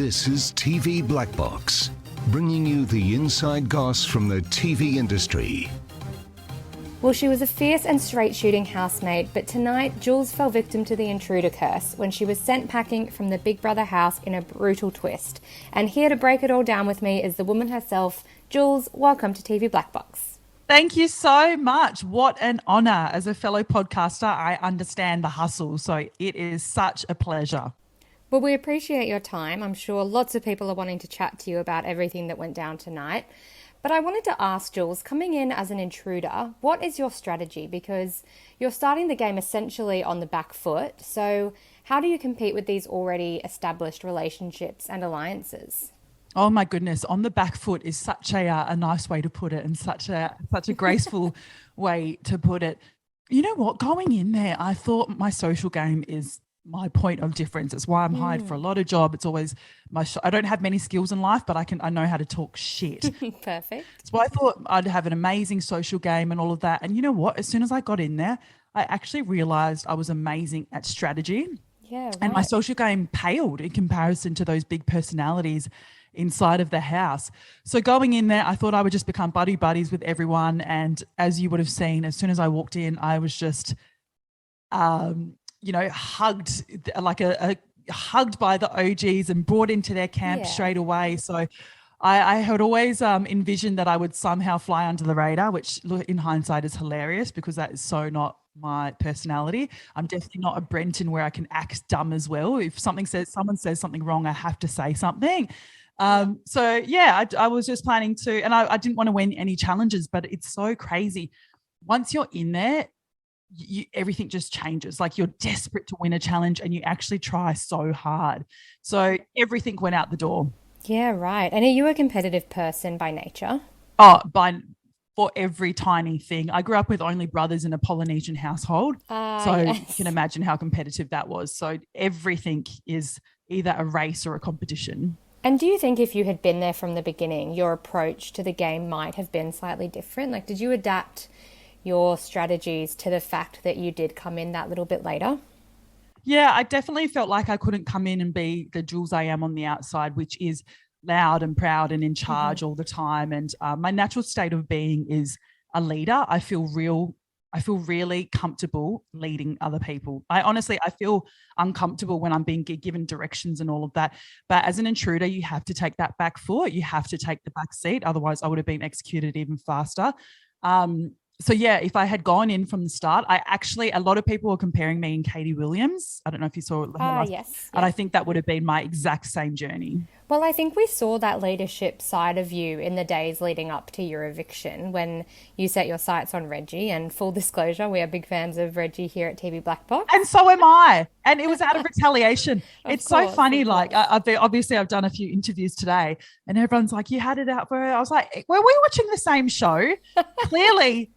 This is TV Blackbox, bringing you the inside goss from the TV industry. Well, she was a fierce and straight-shooting housemate, but tonight Jules fell victim to the intruder curse when she was sent packing from the Big Brother house in a brutal twist. And here to break it all down with me is the woman herself. Jules, welcome to TV Blackbox. Thank you so much. What an honour. As a fellow podcaster, I understand the hustle, so it is such a pleasure. Well, we appreciate your time. I'm sure lots of people are wanting to chat to you about everything that went down tonight. But I wanted to ask, Jules, coming in as an intruder, what is your strategy? Because you're starting the game essentially on the back foot. So how do you compete with these already established relationships and alliances? Oh my goodness, on the back foot is such a nice way to put it, and such a graceful way to put it. You know what? Going in there, I thought my social game is my point of difference. It's why I'm hired for a lot of jobs. It's always I don't have many skills in life, but I know how to talk shit. Perfect. So I thought I'd have an amazing social game and all of that. And you know what? As soon as I got in there, I actually realized I was amazing at strategy. Yeah, right. And my social game paled in comparison to those big personalities inside of the house. So going in there, I thought I would just become buddies with everyone. And as you would have seen, as soon as I walked in, I was just hugged, like hugged by the OGs and brought into their camp straight away. So I had always envisioned that I would somehow fly under the radar, which in hindsight is hilarious because that is so not my personality. I'm definitely not a Brenton where I can act dumb as well. If someone says something wrong, I have to say something. I was just planning to, and I didn't want to win any challenges, but it's so crazy. Once you're in there, everything just changes. Like you're desperate to win a challenge and you actually try so hard. So everything went out the door. Yeah, right. And are you a competitive person by nature? For every tiny thing. I grew up with only brothers in a Polynesian household. You can imagine how competitive that was. So everything is either a race or a competition. And do you think if you had been there from the beginning, your approach to the game might have been slightly different? Like, did you adapt your strategies to the fact that you did come in that little bit later? Yeah, I definitely felt like I couldn't come in and be the Jules I am on the outside, which is loud and proud and in charge all the time. And my natural state of being is a leader. I feel really comfortable leading other people. I feel uncomfortable when I'm being given directions and all of that. But as an intruder, you have to take that back foot. You have to take the back seat. Otherwise, I would have been executed even faster. So yeah, if I had gone in from the start, a lot of people were comparing me and Katie Williams. I don't know if you saw it. Yes. And I think that would have been my exact same journey. Well, I think we saw that leadership side of you in the days leading up to your eviction when you set your sights on Reggie. And full disclosure, we are big fans of Reggie here at TV Blackbox. And so am I. And it was out of retaliation. Of course, so funny. Like I've done a few interviews today and everyone's like, you had it out for her. I was like, were we watching the same show? Clearly.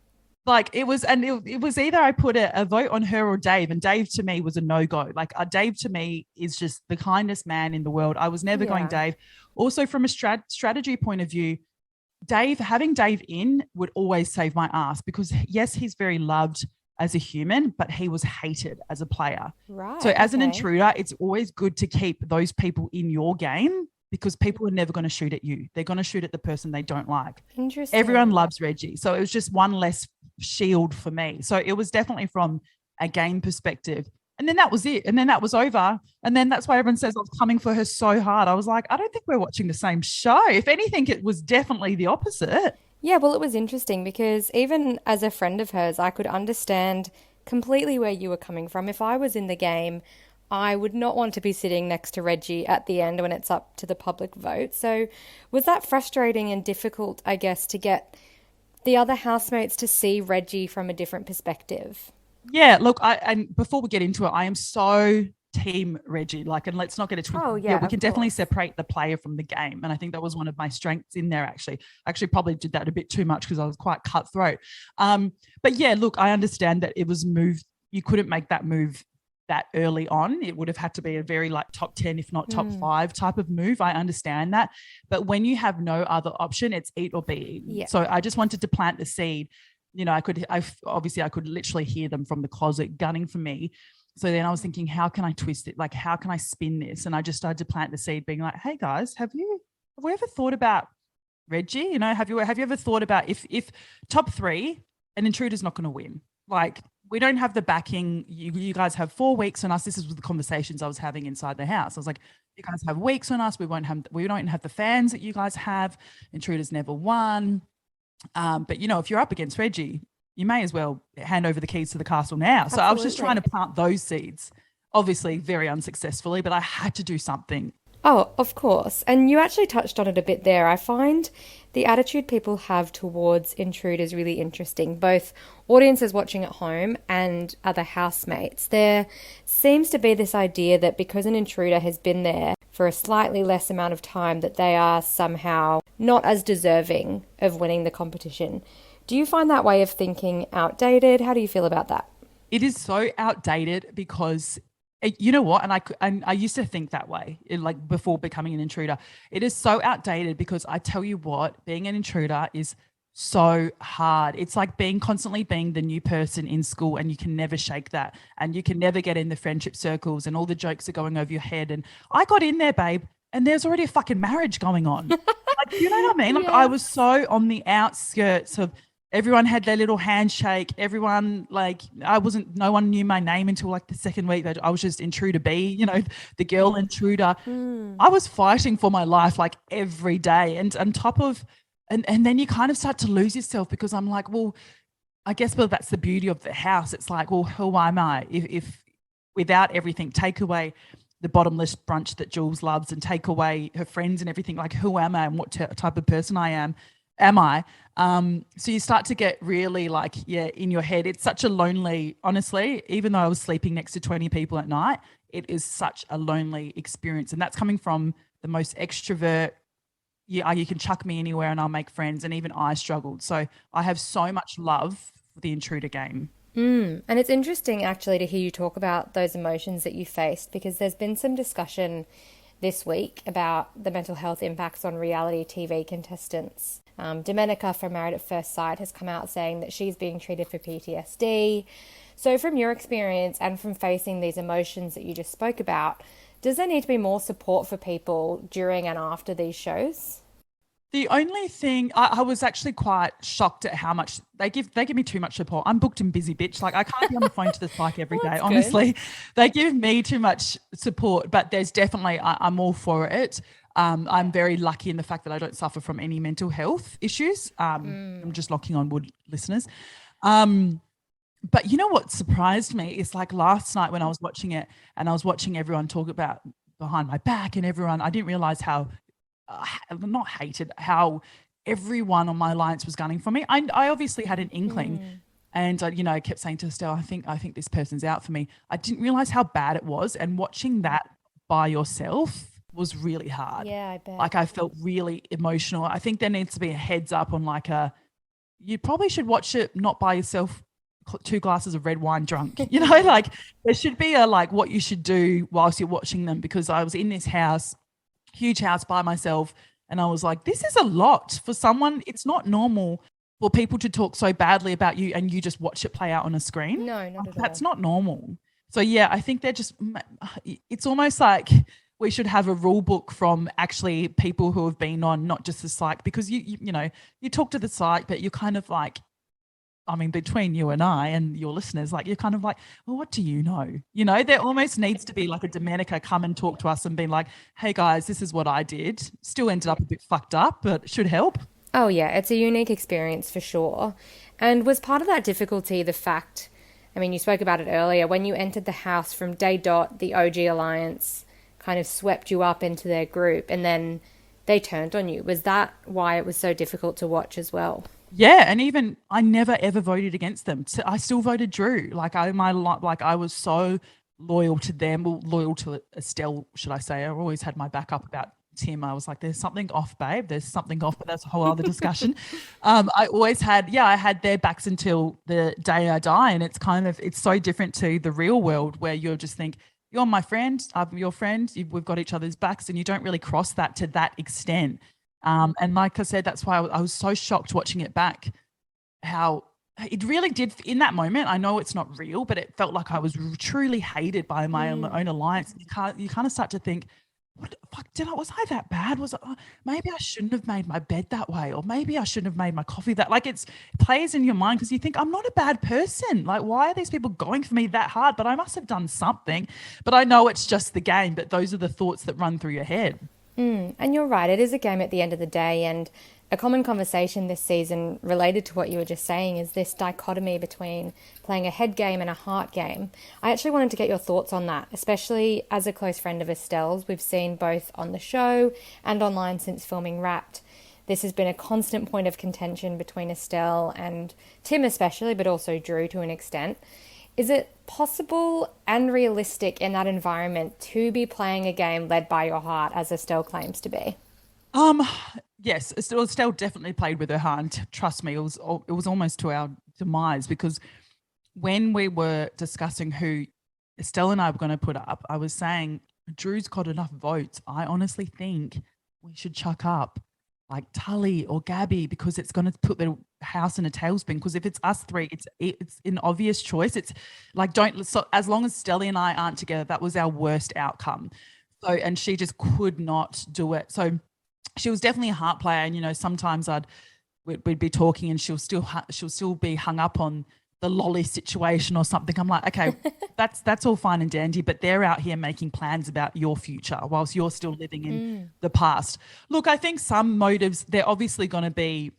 Like it was either I put a vote on her or Dave, and Dave to me was a no-go. Like Dave to me is just the kindest man in the world. I was never going Dave. Also from a strategy point of view, having Dave in would always save my ass because yes, he's very loved as a human, but he was hated as a player. Right. So as an intruder, it's always good to keep those people in your game because people are never going to shoot at you. They're going to shoot at the person they don't like. Interesting. Everyone loves Reggie. So it was just one less shield for me. So it was definitely from a game perspective. And then that was it. And then that was over. And then that's why everyone says I was coming for her so hard. I was like, I don't think we're watching the same show. If anything, it was definitely the opposite. Yeah, well, it was interesting because even as a friend of hers, I could understand completely where you were coming from. If I was in the game, I would not want to be sitting next to Reggie at the end when it's up to the public vote. So was that frustrating and difficult, I guess, to get the other housemates to see Reggie from a different perspective? Yeah, look, and before we get into it, I am so team Reggie. And let's not get it twisted. Oh, yeah, we can definitely separate the player from the game. And I think that was one of my strengths in there, actually. I actually probably did that a bit too much because I was quite cutthroat. But yeah, look, I understand that it was moved. You couldn't make that move that early on. It would have had to be a very top 10, if not top 5 type of move. I understand that. But when you have no other option, it's eat or be eaten. Yeah. So I just wanted to plant the seed. I could literally hear them from the closet gunning for me. So then I was thinking, how can I twist it? Like, how can I spin this? And I just started to plant the seed, being like, hey guys, have we ever thought about Reggie? You know, have you ever thought about if top 3, an intruder's not going to win? Like, we don't have the backing. You guys have 4 weeks on us. This is the conversations I was having inside the house. I was like, you guys have weeks on us. We don't have the fans that you guys have. Intruders never won. But you know, if you're up against Reggie, you may as well hand over the keys to the castle now. So I was just trying to plant those seeds, obviously very unsuccessfully, but I had to do something. Oh, of course. And you actually touched on it a bit there. I find the attitude people have towards intruders really interesting, both audiences watching at home and other housemates. There seems to be this idea that because an intruder has been there for a slightly less amount of time, that they are somehow not as deserving of winning the competition. Do you find that way of thinking outdated? How do you feel about that? It is so outdated because you know what? And I used to think that way, like before becoming an intruder. It is so outdated because I tell you what, being an intruder is so hard. It's like constantly being the new person in school, and you can never shake that, and you can never get in the friendship circles, and all the jokes are going over your head. And I got in there, babe, and there's already a fucking marriage going on. Like, you know what I mean? Like, I was so on the outskirts of. Everyone had their little handshake. Everyone, like, no one knew my name until like the second week. I was just intruder B, you know, the girl intruder. I was fighting for my life like every day. And on top of, and then you kind of start to lose yourself, because I'm like, well, I guess, well, that's the beauty of the house. It's like, well, who am I? If without everything, take away the bottomless brunch that Jules loves and take away her friends and everything, like, who am I and what type of person I am I? So you start to get really like, in your head. It's such a lonely, honestly, even though I was sleeping next to 20 people at night, it is such a lonely experience. And that's coming from the most extrovert. Yeah, you can chuck me anywhere and I'll make friends. And even I struggled. So I have so much love for the intruder game. And it's interesting actually to hear you talk about those emotions that you faced, because there's been some discussion this week about the mental health impacts on reality TV contestants. Domenica from Married at First Sight has come out saying that she's being treated for PTSD. So from your experience and from facing these emotions that you just spoke about, does there need to be more support for people during and after these shows? The only thing, I was actually quite shocked at how much they give me too much support. I'm booked and busy, bitch. Like, I can't be on the phone to the psych every day. Honestly, they give me too much support, but there's definitely, I'm all for it. I'm very lucky in the fact that I don't suffer from any mental health issues. I'm just knocking on wood, listeners. But you know what surprised me is, like, last night when I was watching it and I was watching everyone talk about behind my back and everyone, I didn't realize how, not hated, how everyone on my alliance was gunning for me. I obviously had an inkling. And, you know, I kept saying to Estelle, I think this person's out for me. I didn't realize how bad it was. And watching that by yourself was really hard. Yeah, I bet. Like, I felt really emotional. I think there needs to be a heads up on, like, you probably should watch it not by yourself, 2 glasses of red wine drunk. You know, like, there should be a, like, what you should do whilst you're watching them, because I was in this house, huge house by myself, and I was like, this is a lot for someone. It's not normal for people to talk so badly about you and you just watch it play out on a screen. No, not at all. That's not normal. So yeah, I think it's almost like we should have a rule book from actually people who have been on, not just the psych, because you know, you talk to the psych, but you're kind of like, I mean, between you and I and your listeners, like, you're kind of like, well, what do you know? You know, there almost needs to be like a Domenica come and talk to us and be like, hey guys, this is what I did. Still ended up a bit fucked up, but should help. Oh yeah, it's a unique experience for sure. And was part of that difficulty the fact, I mean, you spoke about it earlier, when you entered the house from day dot, the OG Alliance kind of swept you up into their group and then they turned on you. Was that why it was so difficult to watch as well? Yeah, and even I never ever voted against them. So I still voted Drew. Like, I was so loyal to them, well, loyal to Estelle, should I say. I always had my back up about Tim. I was like, there's something off, babe. There's something off, but that's a whole other discussion. I always had, I had their backs until the day I die. And it's so different to the real world where you just think, you're my friend, I'm your friend, we've got each other's backs, and you don't really cross that to that extent. And like I said, that's why I was so shocked watching it back, how it really did in that moment. I know it's not real, but it felt like I was truly hated by my own alliance. You kind of start to think, what the fuck was I that bad? Maybe I shouldn't have made my bed that way, or maybe I shouldn't have made my coffee that, like, it plays in your mind because you think I'm not a bad person. Like, why are these people going for me that hard? But I must have done something. But I know it's just the game, but those are the thoughts that run through your head. And you're right, it is a game at the end of the day, and a common conversation this season related to what you were just saying is this dichotomy between playing a head game and a heart game. I actually wanted to get your thoughts on that, especially as a close friend of Estelle's. We've seen both on the show and online since filming Wrapped. This has been a constant point of contention between Estelle and Tim especially, but also Drew to an extent. Is it possible and realistic in that environment to be playing a game led by your heart, as Estelle claims to be? Yes, Estelle definitely played with her heart. And trust me, it was almost to our demise, because when we were discussing who Estelle and I were going to put up, I was saying, Drew's got enough votes. I honestly think we should chuck up like Tully or Gabby, because it's going to put the house in a tailspin. Because if it's us three, it's an obvious choice. It's like, as long as Stella and I aren't together, that was our worst outcome. So, and she just could not do it. So she was definitely a heart player. And, sometimes we'd be talking and she'll still be hung up on the lolly situation or something. I'm like, okay, that's all fine and dandy, but they're out here making plans about your future whilst you're still living in the past. Look, I think some motives, they're obviously going to be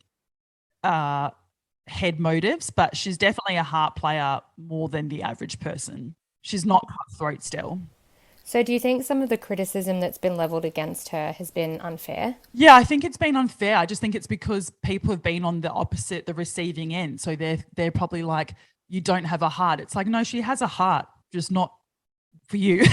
head motives, but she's definitely a heart player more than the average person. She's not cutthroat still. So do you think some of the criticism that's been leveled against her has been unfair? Yeah, I think it's been unfair. I just think it's because people have been on the receiving end. So they're probably like, you don't have a heart. It's like, no, she has a heart, just not for you.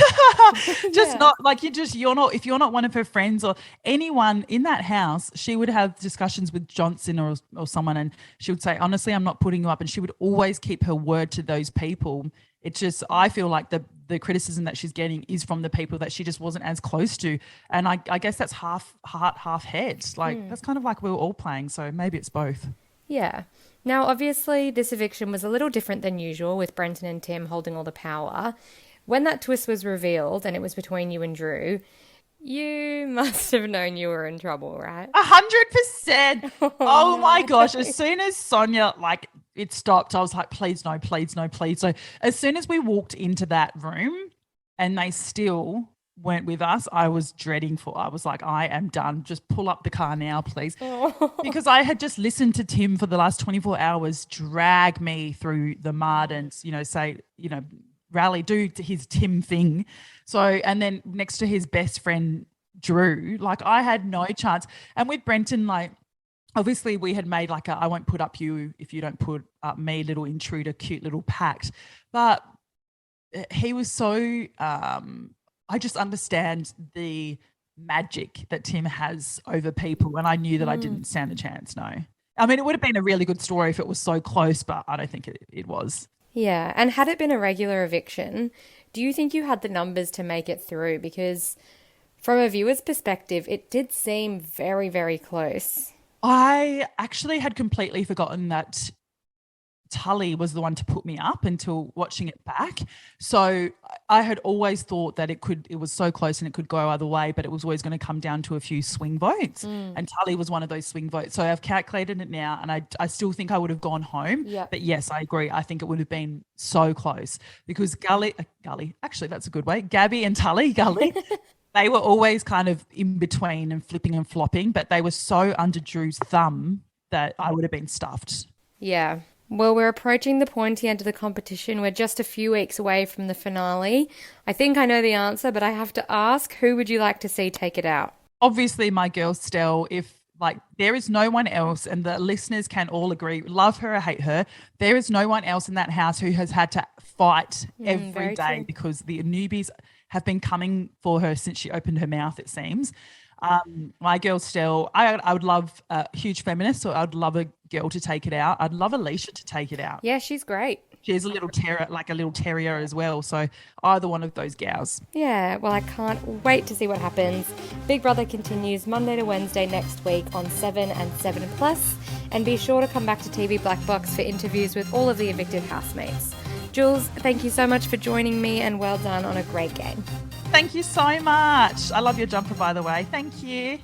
Just not like you're not, if you're not one of her friends or anyone in that house, she would have discussions with Johnson or someone, and she would say, honestly, I'm not putting you up. And she would always keep her word to those people. It's just, I feel like the criticism that she's getting is from the people that she just wasn't as close to. And I guess that's half heart, half head. Like, that's kind of like we were all playing. So maybe it's both. Yeah. Now, obviously, this eviction was a little different than usual, with Brenton and Tim holding all the power. When that twist was revealed and it was between you and Drew, you must have known you were in trouble, right? 100%. Oh my gosh. As soon as Sonia, it stopped, I was like, please no, please no, please. So as soon as we walked into that room and they still weren't with us, I was I was like, I am done. Just pull up the car now, please. Because I had just listened to Tim for the last 24 hours drag me through the mud and, say, rally, do his Tim thing. So, and then next to his best friend, Drew, I had no chance. And with Brenton, obviously we had made I won't put up you if you don't put up me, little intruder, cute little pact. But he was so, I just understand the magic that Tim has over people. And I knew that I didn't stand a chance, no. I mean, it would have been a really good story if it was so close, but I don't think it was. Yeah, and had it been a regular eviction, do you think you had the numbers to make it through? Because from a viewer's perspective, it did seem very, very close. I actually had completely forgotten that Tully was the one to put me up until watching it back. So I had always thought that it was so close and it could go either way, but it was always going to come down to a few swing votes. And Tully was one of those swing votes. So I've calculated it now, and I still think I would have gone home. Yep. But yes, I agree. I think it would have been so close because Gully, actually that's a good way. Gabby and Tully, they were always kind of in between and flipping and flopping, but they were so under Drew's thumb that I would have been stuffed. Yeah. Well, we're approaching the pointy end of the competition. We're just a few weeks away from the finale. I think I know the answer, but I have to ask, who would you like to see take it out? Obviously, my girl Stell. If there is no one else, and the listeners can all agree, love her or hate her, there is no one else in that house who has had to fight every day true. Because the newbies have been coming for her since she opened her mouth, it seems. My girl Stell, I would love a huge feminist, so I'd love a girl to take it out. I'd love Alicia to take it out. Yeah, she's great. She's a little terrier as well. So either one of those gals. Yeah, well, I can't wait to see what happens. Big Brother continues Monday to Wednesday next week on 7 and 7 Plus. And be sure to come back to TV Blackbox for interviews with all of the evicted housemates. Jules, thank you so much for joining me and well done on a great game. Thank you so much. I love your jumper, by the way. Thank you.